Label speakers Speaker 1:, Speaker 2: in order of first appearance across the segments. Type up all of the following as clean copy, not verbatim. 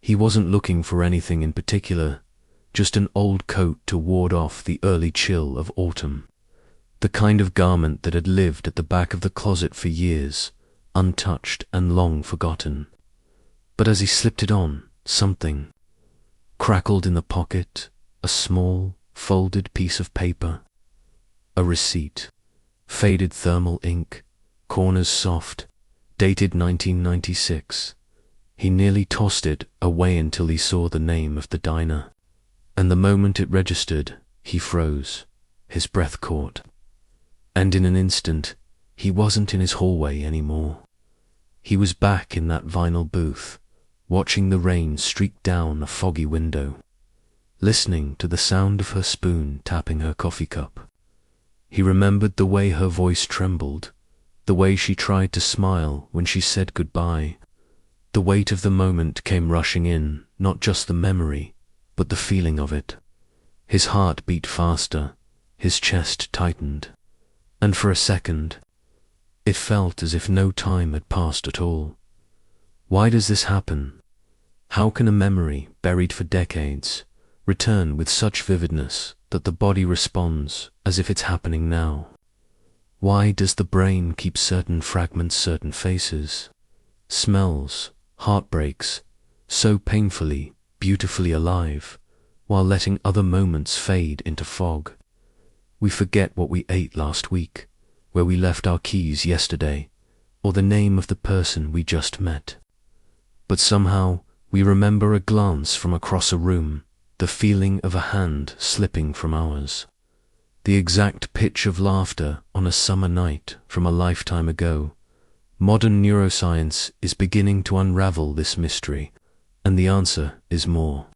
Speaker 1: He wasn't looking for anything in particular, just an old coat to ward off the early chill of autumn. The kind of garment that had lived at the back of the closet for years, untouched and long forgotten. But as he slipped it on, something crackled in the pocket, a small, folded piece of paper, a receipt, faded thermal ink, corners soft, dated 1996. He nearly tossed it away until he saw the name of the diner, and the moment it registered, he froze, his breath caught. And in an instant, he wasn't in his hallway anymore. He was back in that vinyl booth, watching the rain streak down a foggy window, listening to the sound of her spoon tapping her coffee cup. He remembered the way her voice trembled, the way she tried to smile when she said goodbye. The weight of the moment came rushing in, not just the memory, but the feeling of it. His heart beat faster, his chest tightened, and for a second, it felt as if no time had passed at all. Why does this happen? How can a memory, buried for decades, return with such vividness that the body responds as if it's happening now? Why does the brain keep certain fragments, certain faces, smells, heartbreaks, so painfully, beautifully alive, while letting other moments fade into fog? We forget what we ate last week, where we left our keys yesterday, or the name of the person we just met. But somehow we remember a glance from across a room, the feeling of a hand slipping from ours, the exact pitch of laughter on a summer night from a lifetime ago. Modern neuroscience is beginning to unravel this mystery, and the answer is more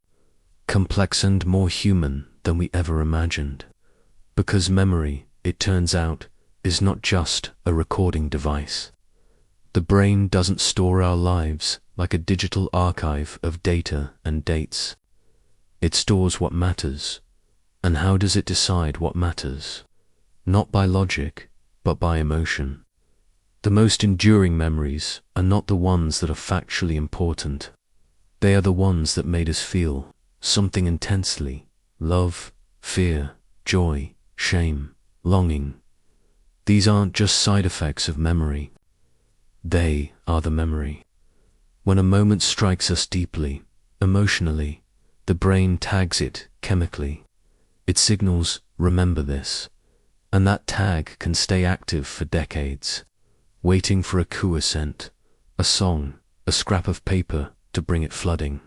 Speaker 1: complex and more human than we ever imagined. Because memory, it turns out, is not just a recording device. The brain doesn't store our lives like a digital archive of data and dates. It stores what matters. And how does it decide what matters? Not by logic, but by emotion. The most enduring memories are not the ones that are factually important. They are the ones that made us feel something intensely: love, fear, joy, shame, longing. These aren't just side effects of memory. They are the memory. When a moment strikes us deeply, emotionally, the brain tags it chemically. It signals, remember this, and that tag can stay active for decades, waiting for a quiescent, a song, a scrap of paper to bring it flooding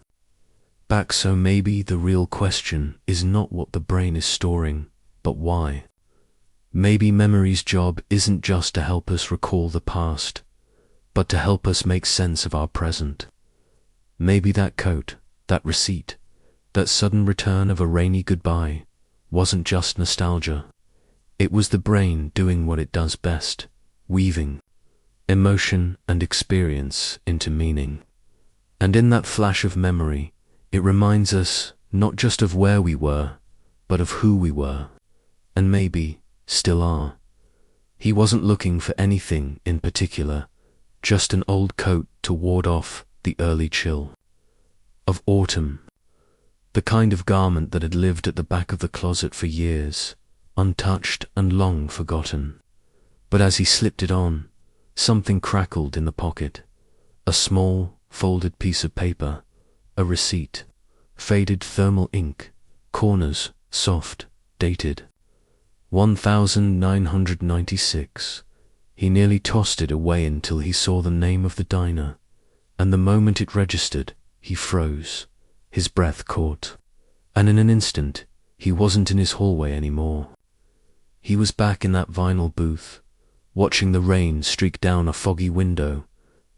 Speaker 1: back. So maybe the real question is not what the brain is storing, but why. Maybe memory's job isn't just to help us recall the past, but to help us make sense of our present. Maybe that coat, that receipt, that sudden return of a rainy goodbye wasn't just nostalgia. It was the brain doing what it does best, weaving emotion and experience into meaning. And in that flash of memory, it reminds us not just of where we were, but of who we were, and maybe still are. He wasn't looking for anything in particular, just an old coat to ward off the early chill of autumn, the kind of garment that had lived at the back of the closet for years, untouched and long forgotten. But as he slipped it on, something crackled in the pocket, a small, folded piece of paper, a receipt, faded thermal ink, corners soft, dated 1996. He nearly tossed it away until he saw the name of the diner, and the moment it registered, he froze, his breath caught, and in an instant, he wasn't in his hallway anymore. He was back in that vinyl booth, watching the rain streak down a foggy window,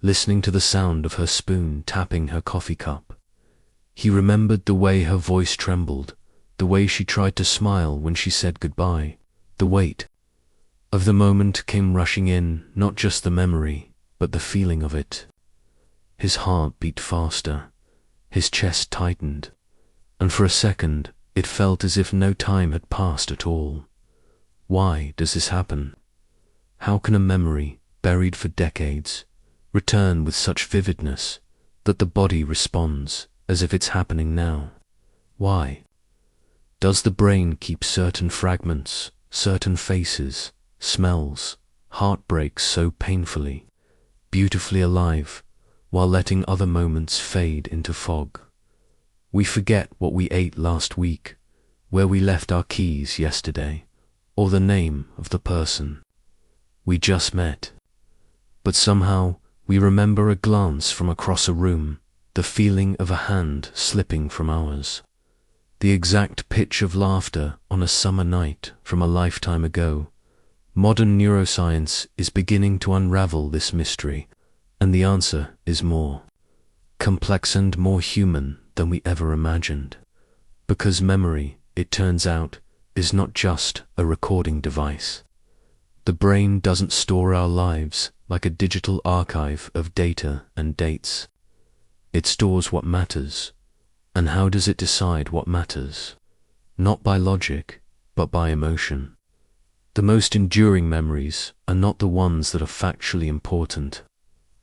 Speaker 1: listening to the sound of her spoon tapping her coffee cup. He remembered the way her voice trembled, the way she tried to smile when she said goodbye. The weight of the moment came rushing in, not just the memory, but the feeling of it. His heart beat faster, his chest tightened, and for a second it felt as if no time had passed at all. Why does this happen? How can a memory, buried for decades, return with such vividness that the body responds as if it's happening now. Why? Does the brain keep certain fragments, certain faces, smells, heartbreaks so painfully, beautifully alive, while letting other moments fade into fog? We forget what we ate last week, where we left our keys yesterday, or the name of the person we just met. But somehow we remember a glance from across a room, the feeling of a hand slipping from ours, the exact pitch of laughter on a summer night from a lifetime ago. Modern neuroscience is beginning to unravel this mystery, and the answer is more complex and more human than we ever imagined. Because memory, it turns out, is not just a recording device. The brain doesn't store our lives like a digital archive of data and dates. It stores what matters. And how does it decide what matters? Not by logic, but by emotion. The most enduring memories are not the ones that are factually important.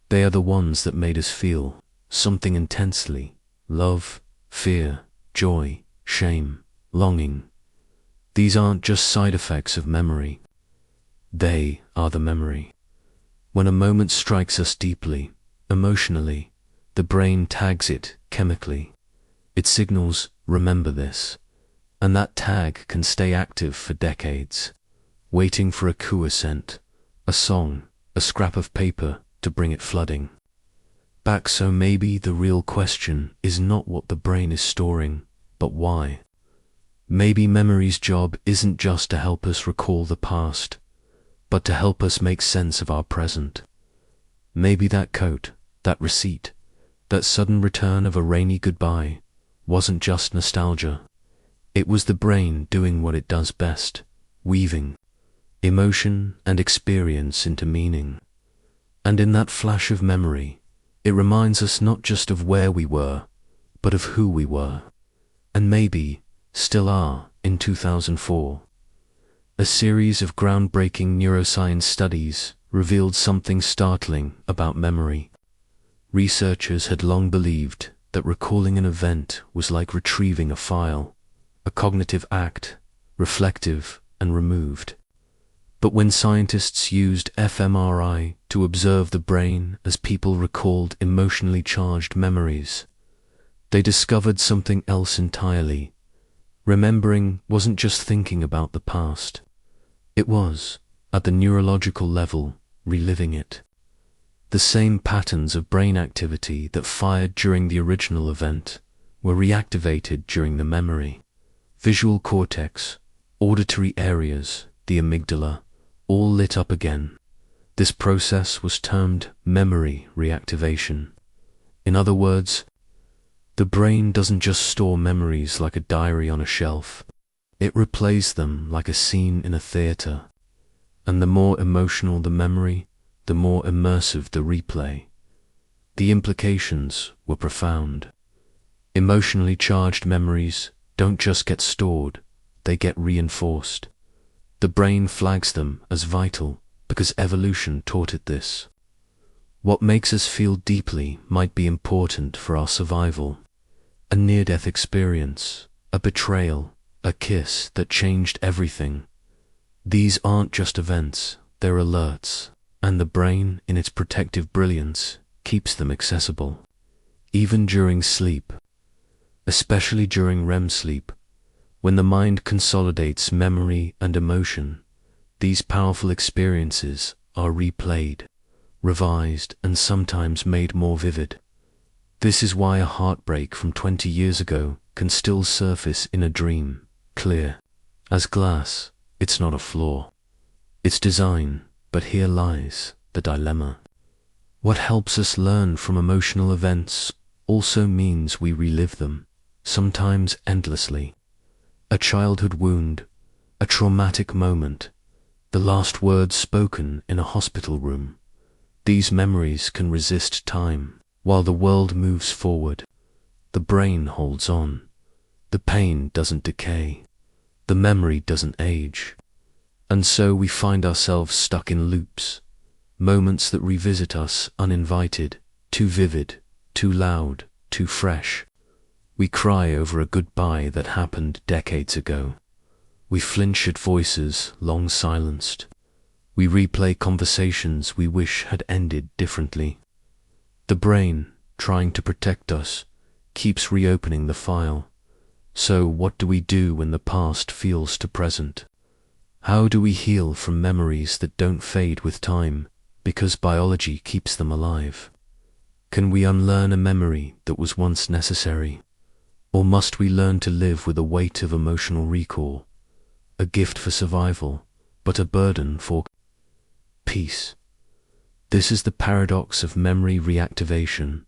Speaker 1: They are the ones that made us feel something intensely: love, fear, joy, shame, longing. These aren't just side effects of memory. They are the memory. When a moment strikes us deeply, emotionally, the brain tags it chemically. It signals, "Remember this," and that tag can stay active for decades, waiting for a quiescent, a song, a scrap of paper to bring it flooding back. So maybe the real question is not what the brain is storing, but why. Maybe memory's job isn't just to help us recall the past, but to help us make sense of our present. Maybe that coat, that receipt, that sudden return of a rainy goodbye wasn't just nostalgia. It was the brain doing what it does best, weaving emotion and experience into meaning. And in that flash of memory, it reminds us not just of where we were, but of who we were, and maybe still are in 2004. A series of groundbreaking neuroscience studies revealed something startling about memory. Researchers had long believed that recalling an event was like retrieving a file, a cognitive act, reflective and removed. But when scientists used fMRI to observe the brain as people recalled emotionally charged memories, they discovered something else entirely. Remembering wasn't just thinking about the past. It was, at the neurological level, reliving it. The same patterns of brain activity that fired during the original event were reactivated during the memory. Visual cortex, auditory areas, the amygdala, all lit up again. This process was termed memory reactivation. In other words, the brain doesn't just store memories like a diary on a shelf. It replays them like a scene in a theater. And the more emotional the memory, the more immersive the replay. The implications were profound. Emotionally charged memories don't just get stored, they get reinforced. The brain flags them as vital because evolution taught it this. What makes us feel deeply might be important for our survival. A near-death experience, a betrayal, a kiss that changed everything. These aren't just events, they're alerts, and the brain, in its protective brilliance, keeps them accessible. Even during sleep, especially during REM sleep, when the mind consolidates memory and emotion, these powerful experiences are replayed, revised, and sometimes made more vivid. This is why a heartbreak from 20 years ago can still surface in a dream, clear as glass. It's not a flaw. It's design, but here lies the dilemma. What helps us learn from emotional events also means we relive them, sometimes endlessly. A childhood wound, a traumatic moment, the last words spoken in a hospital room. These memories can resist time. While the world moves forward, the brain holds on. The pain doesn't decay. The memory doesn't age. And so we find ourselves stuck in loops, moments that revisit us uninvited, too vivid, too loud, too fresh. We cry over a goodbye that happened decades ago. We flinch at voices long silenced. We replay conversations we wish had ended differently. The brain, trying to protect us, keeps reopening the file. So what do we do when the past feels too present? How do we heal from memories that don't fade with time because biology keeps them alive? Can we unlearn a memory that was once necessary? Or must we learn to live with a weight of emotional recall, a gift for survival, but a burden for peace? This is the paradox of memory reactivation.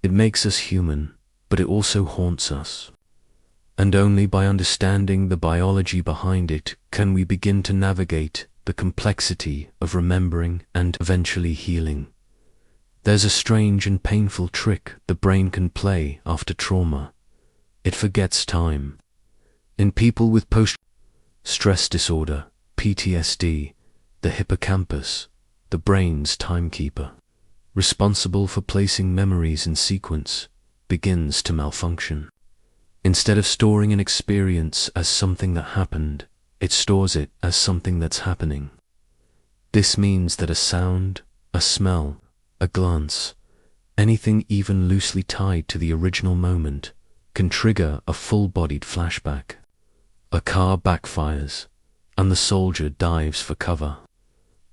Speaker 1: It makes us human, but it also haunts us. And only by understanding the biology behind it can we begin to navigate the complexity of remembering and eventually healing. There's a strange and painful trick the brain can play after trauma. It forgets time. In people with post-stress disorder, PTSD, the hippocampus, the brain's timekeeper, responsible for placing memories in sequence, begins to malfunction. Instead of storing an experience as something that happened, it stores it as something that's happening. This means that a sound, a smell, a glance, anything even loosely tied to the original moment, can trigger a full-bodied flashback. A car backfires, and the soldier dives for cover.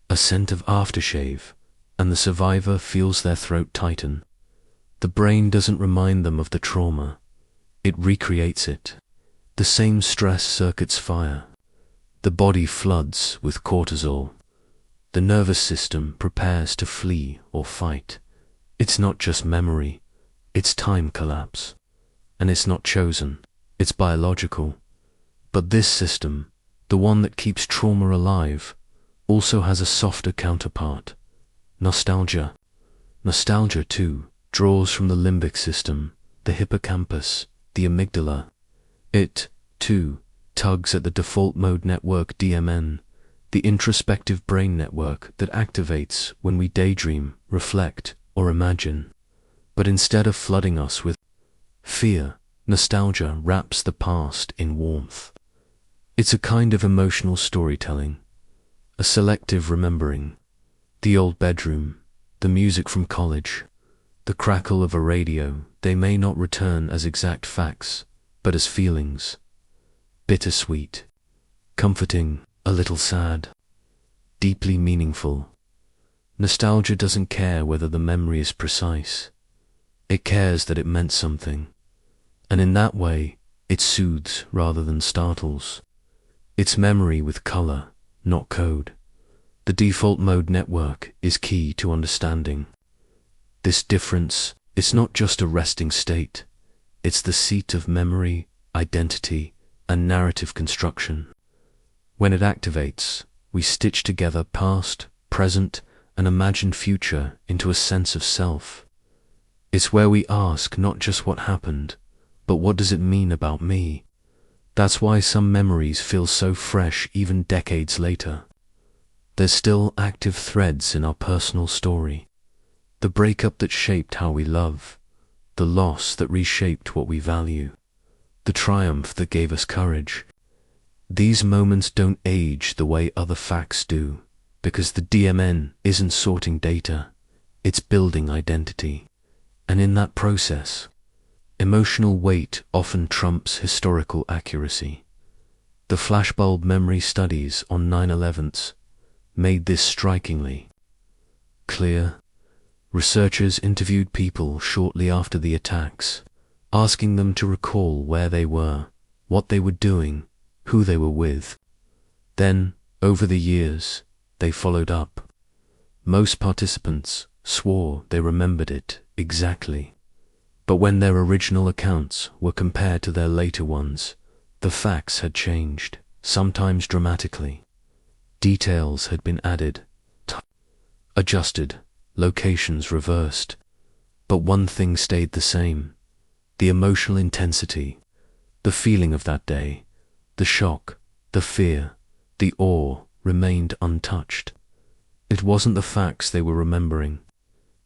Speaker 1: A scent of aftershave, and the survivor feels their throat tighten. The brain doesn't remind them of the trauma. It recreates it. The same stress circuits fire. The body floods with cortisol. The nervous system prepares to flee or fight. It's not just memory, it's time collapse. And it's not chosen, it's biological. But this system, the one that keeps trauma alive, also has a softer counterpart: nostalgia. Nostalgia, too, draws from the limbic system, the hippocampus, the amygdala. It, too, tugs at the default mode network DMN, the introspective brain network that activates when we daydream, reflect, or imagine. But instead of flooding us with fear, nostalgia wraps the past in warmth. It's a kind of emotional storytelling, a selective remembering. The old bedroom, the music from college, the crackle of a radio, they may not return as exact facts, but as feelings. Bittersweet, comforting, a little sad, deeply meaningful. Nostalgia doesn't care whether the memory is precise. It cares that it meant something. And in that way, it soothes rather than startles. It's memory with color, not code. The default mode network is key to understanding. This difference is not just a resting state. It's the seat of memory, identity, and narrative construction. When it activates, we stitch together past, present, and imagined future into a sense of self. It's where we ask not just what happened, but what does it mean about me? That's why some memories feel so fresh even decades later. There's still active threads in our personal story. The breakup that shaped how we love, the loss that reshaped what we value, the triumph that gave us courage. These moments don't age the way other facts do, because the DMN isn't sorting data, it's building identity. And in that process, emotional weight often trumps historical accuracy. The flashbulb memory studies on 9/11s made this strikingly clear. Researchers interviewed people shortly after the attacks, asking them to recall where they were, what they were doing, who they were with. Then, over the years, they followed up. Most participants swore they remembered it exactly. But when their original accounts were compared to their later ones, the facts had changed, sometimes dramatically. Details had been added, adjusted, locations reversed. But one thing stayed the same: the emotional intensity, the feeling of that day, the shock, the fear, the awe remained untouched. It wasn't the facts they were remembering.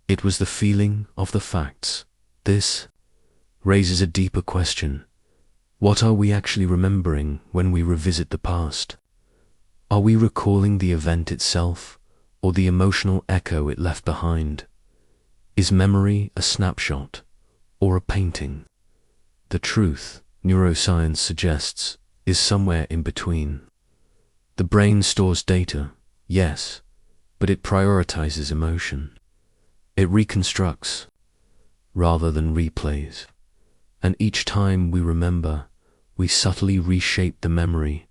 Speaker 1: It was the feeling of the facts. This raises a deeper question. What are we actually remembering when we revisit the past? Are we recalling the event itself, or the emotional echo it left behind? Is memory a snapshot, or a painting? The truth, neuroscience suggests, is somewhere in between. The brain stores data, yes, but it prioritizes emotion. It reconstructs, rather than replays. And each time we remember, we subtly reshape the memory,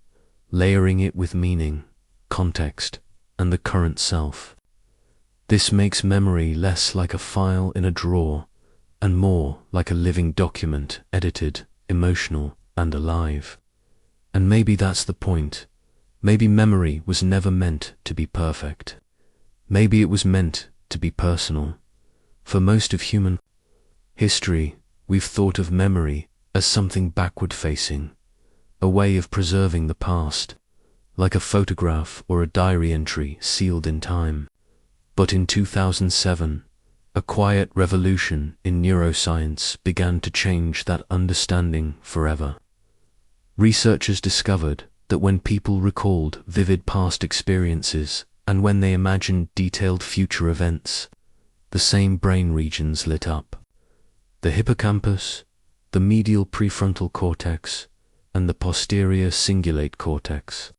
Speaker 1: layering it with meaning, context, and the current self. This makes memory less like a file in a drawer and more like a living document, edited, emotional, and alive. And maybe that's the point. Maybe memory was never meant to be perfect. Maybe it was meant to be personal. For most of human history, we've thought of memory as something backward-facing, a way of preserving the past, like a photograph or a diary entry sealed in time. But in 2007, a quiet revolution in neuroscience began to change that understanding forever. Researchers discovered that when people recalled vivid past experiences and when they imagined detailed future events, the same brain regions lit up. The hippocampus, the medial prefrontal cortex, and the posterior cingulate cortex.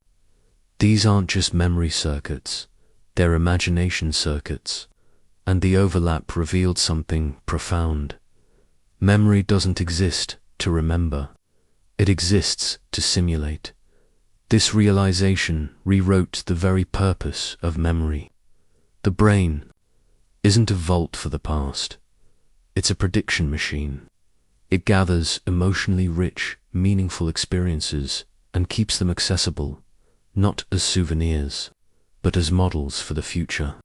Speaker 1: These aren't just memory circuits, they're imagination circuits, and the overlap revealed something profound. Memory doesn't exist to remember, it exists to simulate. This realization rewrote the very purpose of memory. The brain isn't a vault for the past, it's a prediction machine. It gathers emotionally rich, meaningful experiences and keeps them accessible, not as souvenirs, but as models for the future.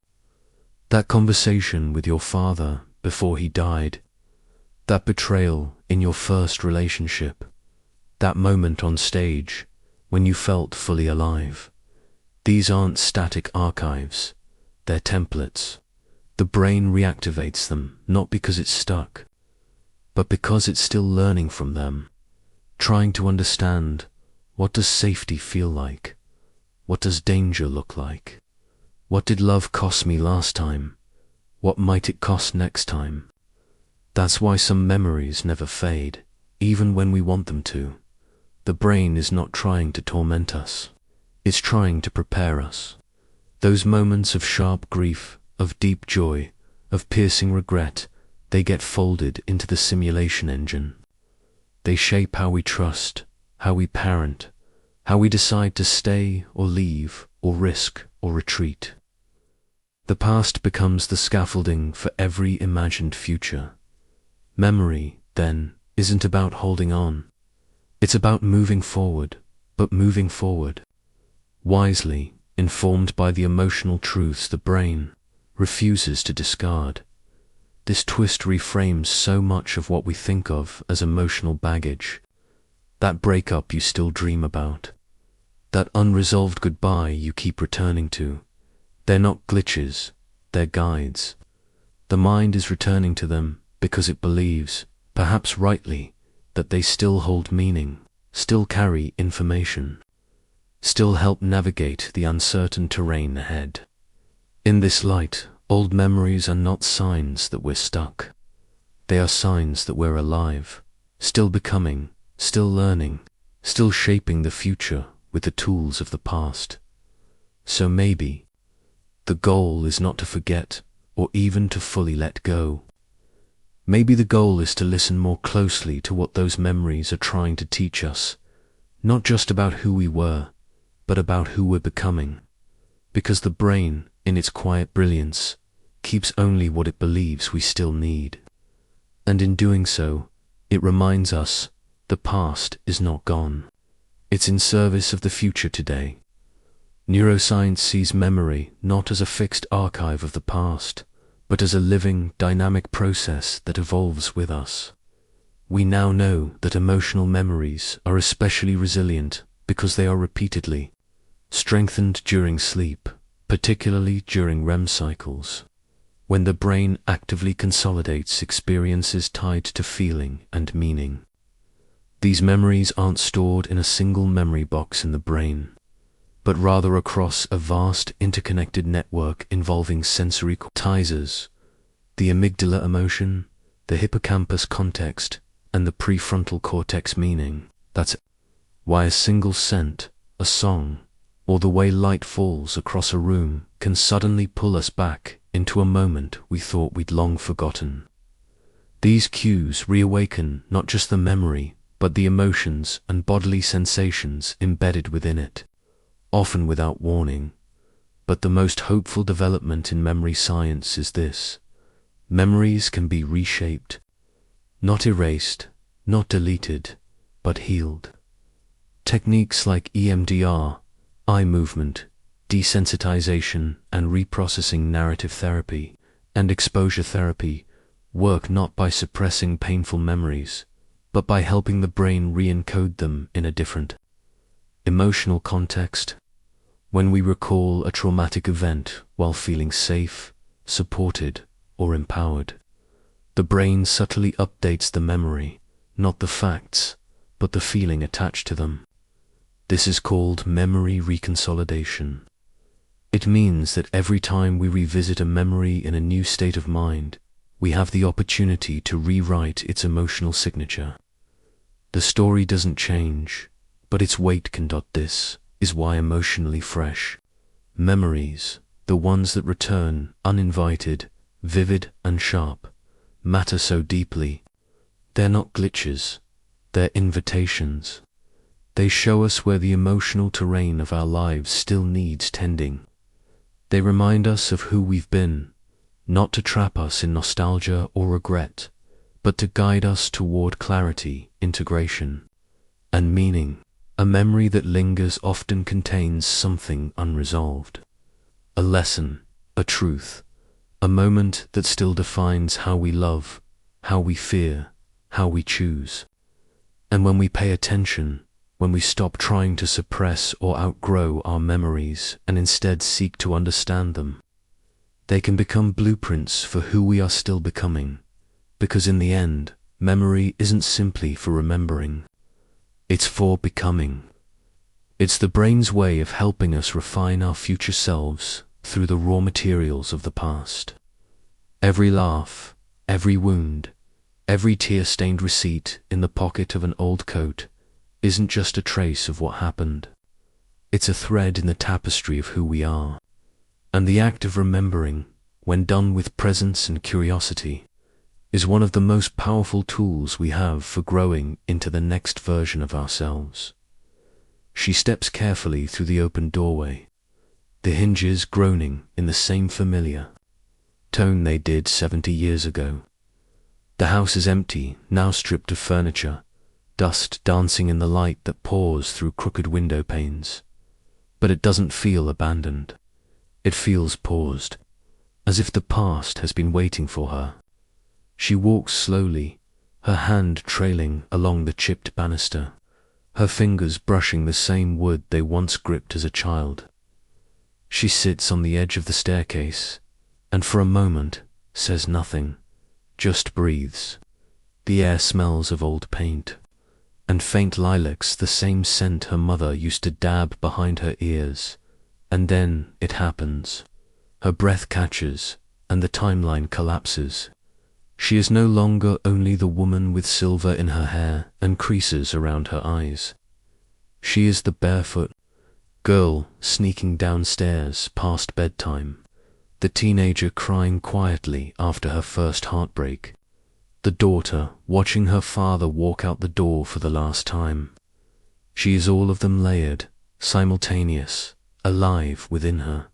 Speaker 1: That conversation with your father before he died, that betrayal in your first relationship, that moment on stage when you felt fully alive. These aren't static archives, they're templates. The brain reactivates them, not because it's stuck, but because it's still learning from them, trying to understand, what does safety feel like? What does danger look like? What did love cost me last time? What might it cost next time? That's why some memories never fade, even when we want them to. The brain is not trying to torment us. It's trying to prepare us. Those moments of sharp grief, of deep joy, of piercing regret, they get folded into the simulation engine. They shape how we trust, how we parent, how we decide to stay or leave, or risk or retreat. The past becomes the scaffolding for every imagined future. Memory, then, isn't about holding on. It's about moving forward, but moving forward wisely, informed by the emotional truths the brain refuses to discard. This twist reframes so much of what we think of as emotional baggage. That breakup you still dream about, that unresolved goodbye you keep returning to, they're not glitches, they're guides. The mind is returning to them because it believes, perhaps rightly, that they still hold meaning, still carry information, still help navigate the uncertain terrain ahead. In this light, old memories are not signs that we're stuck. They are signs that we're alive, still becoming, still learning, still shaping the future with the tools of the past. So maybe the goal is not to forget or even to fully let go. Maybe the goal is to listen more closely to what those memories are trying to teach us, not just about who we were, but about who we're becoming. Because the brain, in its quiet brilliance, keeps only what it believes we still need. And in doing so, it reminds us the past is not gone. It's in service of the future today. Neuroscience sees memory not as a fixed archive of the past, but as a living, dynamic process that evolves with us. We now know that emotional memories are especially resilient because they are repeatedly strengthened during sleep, particularly during REM cycles. when the brain actively consolidates experiences tied to feeling and meaning. These memories aren't stored in a single memory box in the brain, but rather across a vast interconnected network involving sensory cortices, the amygdala emotion, the hippocampus context, and the prefrontal cortex meaning. That's why a single scent, a song, or the way light falls across a room can suddenly pull us back into a moment we thought we'd long forgotten. These cues reawaken not just the memory, but the emotions and bodily sensations embedded within it, often without warning. But the most hopeful development in memory science is this: memories can be reshaped, not erased, not deleted, but healed. Techniques like EMDR, eye movement, desensitization, and reprocessing narrative therapy, and exposure therapy work not by suppressing painful memories, but by helping the brain re-encode them in a different emotional context. When we recall a traumatic event while feeling safe, supported, or empowered, the brain subtly updates the memory, not the facts, but the feeling attached to them. This is called memory reconsolidation. It means that every time we revisit a memory in a new state of mind, we have the opportunity to rewrite its emotional signature. The story doesn't change, but its weight can. This is why emotionally fresh memories, the ones that return uninvited, vivid and sharp, matter so deeply. They're not glitches, they're invitations. They show us where the emotional terrain of our lives still needs tending. They remind us of who we've been, not to trap us in nostalgia or regret, but to guide us toward clarity, integration, and meaning. A memory that lingers often contains something unresolved. A lesson, a truth, a moment that still defines how we love, how we fear, how we choose. And when we pay attention, when we stop trying to suppress or outgrow our memories and instead seek to understand them, they can become blueprints for who we are still becoming. Because in the end, memory isn't simply for remembering. It's for becoming. It's the brain's way of helping us refine our future selves through the raw materials of the past. Every laugh, every wound, every tear-stained receipt in the pocket of an old coat isn't just a trace of what happened. It's a thread in the tapestry of who we are. And the act of remembering, when done with presence and curiosity, is one of the most powerful tools we have for growing into the next version of ourselves. She steps carefully through the open doorway, the hinges groaning in the same familiar tone they did 70 years ago. The house is empty, now stripped of furniture, dust dancing in the light that pours through crooked window panes. But it doesn't feel abandoned. It feels paused, as if the past has been waiting for her. She walks slowly, her hand trailing along the chipped banister, her fingers brushing the same wood they once gripped as a child. She sits on the edge of the staircase, and for a moment says nothing, just breathes. The air smells of old paint, and faint lilacs, the same scent her mother used to dab behind her ears. And then it happens. Her breath catches, and the timeline collapses. She is no longer only the woman with silver in her hair and creases around her eyes. She is the barefoot girl sneaking downstairs past bedtime, the teenager crying quietly after her first heartbreak, the daughter watching her father walk out the door for the last time. She is all of them layered, simultaneous, alive within her.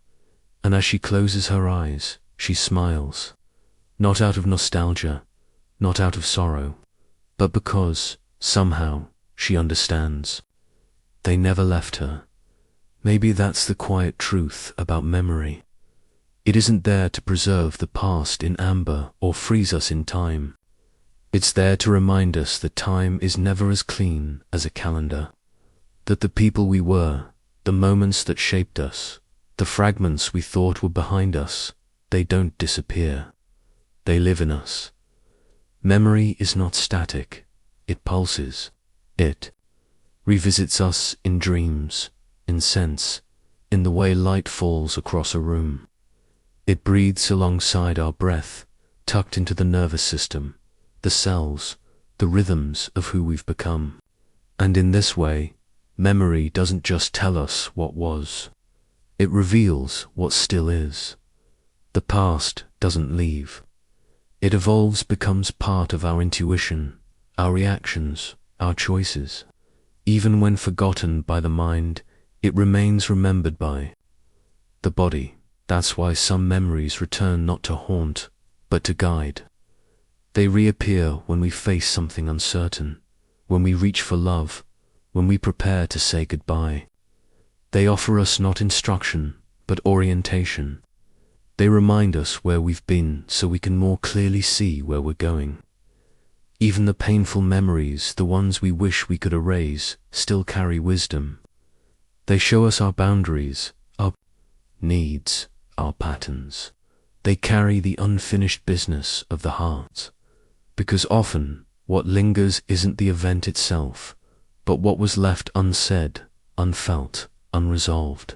Speaker 1: And as she closes her eyes, she smiles. Not out of nostalgia, not out of sorrow, but because, somehow, she understands. They never left her. Maybe that's the quiet truth about memory. It isn't there to preserve the past in amber or freeze us in time. It's there to remind us that time is never as clean as a calendar. That the people we were, the moments that shaped us, the fragments we thought were behind us, They don't disappear. They live in us. Memory is not static. It pulses. It revisits us in dreams, in scents, in the way light falls across a room. It breathes alongside our breath, tucked into the nervous system, the cells, the rhythms of who we've become. And in this way, memory doesn't just tell us what was. It reveals what still is. The past doesn't leave. It evolves, becomes part of our intuition, our reactions, our choices. Even when forgotten by the mind, it remains remembered by the body. That's why some memories return not to haunt, but to guide. They reappear when we face something uncertain, when we reach for love, when we prepare to say goodbye. They offer us not instruction, but orientation. They remind us where we've been so we can more clearly see where we're going. Even the painful memories, the ones we wish we could erase, still carry wisdom. They show us our boundaries, our needs, our patterns. They carry the unfinished business of the heart. Because often, what lingers isn't the event itself, but what was left unsaid, unfelt, unresolved.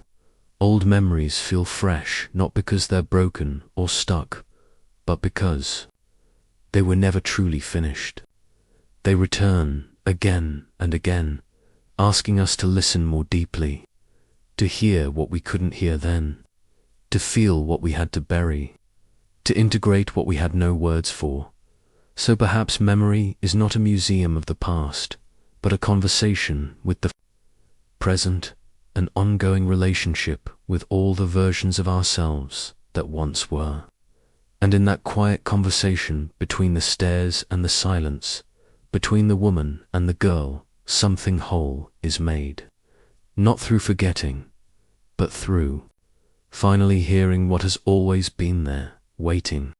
Speaker 1: Old memories feel fresh, not because they're broken or stuck, but because they were never truly finished. They return again and again, asking us to listen more deeply, to hear what we couldn't hear then, to feel what we had to bury, to integrate what we had no words for. So perhaps memory is not a museum of the past, but a conversation with the present, an ongoing relationship with all the versions of ourselves that once were. And in that quiet conversation between the stairs and the silence, between the woman and the girl, something whole is made. Not through forgetting, but through finally hearing what has always been there, waiting.